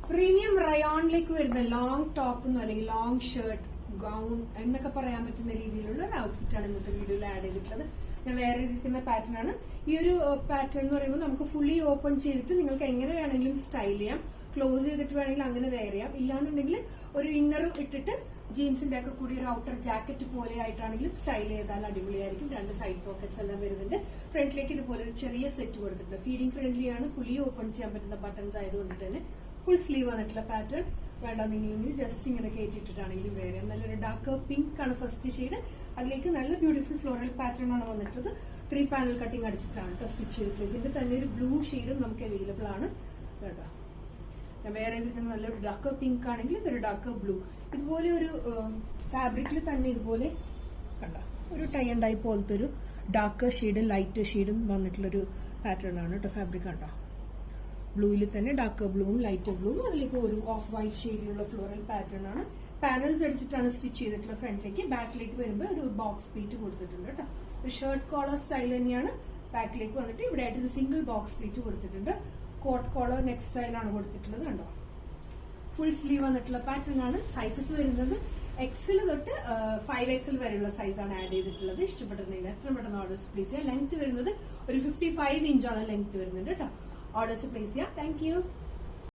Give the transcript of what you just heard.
Premium റയോണിലേക്ക് വരുന്ന long top അല്ലെങ്കിൽ long shirt gown എന്നൊക്കെ പറയാൻ പറ്റുന്ന രീതിയിലുള്ള ഒരു ഔട്ട്ഫിറ്റ് ആണ് ഇന്നത്തെ വീഡിയോയിൽ ആഡ് ചെയ്തിട്ടുള്ളത്. ഞാൻ വേറെ ഇരിക്കുന്ന പാറ്റേൺ ആണ്. ഈ ഒരു പാറ്റേൺ എന്ന് പറയുമ്പോൾ നമുക്ക് ഫുള്ളി ഓപ്പൺ ചെയ്തിട്ട് നിങ്ങൾക്ക് എങ്ങനെ വേണമെങ്കിലും സ്റ്റൈൽ ചെയ്യാം. ക്ലോസ് ചെയ്തിട്ട് വേണമെങ്കിൽ അങ്ങനെ വെയർ ചെയ്യാം. ഇല്ലാന്നുണ്ടെങ്കിൽ ഒരു ഇന്നർ ഇട്ടിട്ട് ജീൻസിന്റെ ഒക്കെ കൂടി ഒരു ഔട്ടർ ജാക്കറ്റ് പോലെ ആയിട്ടാണെങ്കിലും സ്റ്റൈൽ ചെയ്താൽ അടിപൊളിയായിരിക്കും. 2 സൈഡ് പോക്കറ്റ്സ് എല്ലാം വരുന്നുണ്ട്. ഫ്രണ്ടിലേക്ക് ഇതുപോലെ ഒരു ചെറിയ സെറ്റ് കൊടുത്തിട്ടുണ്ട്. ഫീഡിംഗ് ഫ്രണ്ട്ലി ആണ്. ഫുള്ളി ഓപ്പൺ ചെയ്യാൻ പറ്റുന്ന ബട്ടൺസ് ആയതുകൊണ്ട് തന്നെ ഫുൾ സ്ലീവ് വന്നിട്ടുള്ള പാറ്റേൺ. വേണ്ടെന്നെങ്കിൽ ജസ്റ്റ് ഇങ്ങനെ കയറ്റിയിട്ടാണെങ്കിലും വേറെ നല്ലൊരു ഡാർക്ക് പിങ്ക് ആണ് ഫസ്റ്റ് ഷെയ്ഡ്. അതിലേക്ക് നല്ല ബ്യൂട്ടിഫുൾ ഫ്ലോറൽ പാറ്റേൺ ആണ് വന്നിട്ടത്. 3 പാനൽ കട്ടിങ് അടിച്ചിട്ടാണ് സ്റ്റിച്ച് ചെയ്തിട്ടുള്ളത്. ഇതിന്റെ തന്നെ ഒരു ബ്ലൂ ഷെയ്ഡും നമുക്ക് അവൈലബിൾ ആണ് കേട്ടോ. ഞാൻ വേറെ ഇതിന് നല്ല ഡാർക്ക് പിങ്ക് ആണെങ്കിൽ ഇതൊരു ഡാർക്ക് ബ്ലൂ. ഇതുപോലെ ഒരു ഫാബ്രിക്കിൽ തന്നെ ഇതുപോലെ കണ്ട ഒരു ടൈ ആൻഡ് ഡൈ പോലത്തെ ഒരു ഡാർക്ക് ഷെയ്ഡും ലൈറ്റ് ഷെയ്ഡും വന്നിട്ടുള്ളൊരു പാറ്റേൺ ആണ് കേട്ടോ. ഫാബ്രിക് കണ്ടോ, ബ്ലൂയിൽ തന്നെ ഡാർക്ക് ബ്ലൂവും ലൈറ്റ് ബ്ലൂവും അതിലേക്ക് ഒരു ഓഫ് വൈറ്റ് ഷെയ്ഡിലുള്ള ഫ്ലോറൽ പാറ്റേൺ ആണ്. പാനൽസ് അടിച്ചിട്ടാണ് സ്റ്റിച്ച് ചെയ്തിട്ടുള്ള. ഫ്രണ്ടിലേക്ക് ബാക്കിലേക്ക് വരുമ്പോൾ ഒരു ബോക്സ് പ്ലീറ്റ് കൊടുത്തിട്ടുണ്ട് കേട്ടോ. ഒരു ഷർട്ട് കോളർ സ്റ്റൈൽ തന്നെയാണ്. ബാക്കിലേക്ക് വന്നിട്ട് ഇവിടെ ആയിട്ട് ഒരു സിംഗിൾ ബോക്സ് പ്ലീറ്റ് കൊടുത്തിട്ടുണ്ട്. കോട്ട് കോളർ നെക്ക് സ്റ്റൈലാണ് കൊടുത്തിട്ടുള്ളത് കണ്ടോ. ഫുൾ സ്ലീവ് വന്നിട്ടുള്ള പാറ്റേൺ ആണ്. സൈസസ് വരുന്നത് എക്സൽ തൊട്ട് 5XL വരെയുള്ള സൈസാണ് ആഡ് ചെയ്തിട്ടുള്ളത്. ഇഷ്ടപ്പെട്ടിട്ടുണ്ടെങ്കിൽ എത്ര പെട്ടെന്ന് ഓർഡേഴ്സ് പ്ലേസ് ചെയ്യാം. ലെങ്ത് വരുന്നത് ഒരു 55 ഇഞ്ചോളം ലെങ്ത് വരുന്നുണ്ട് കേട്ടോ. ഓർഡേഴ്സ് പ്ലേസ് ചെയ്യാം. Thank you.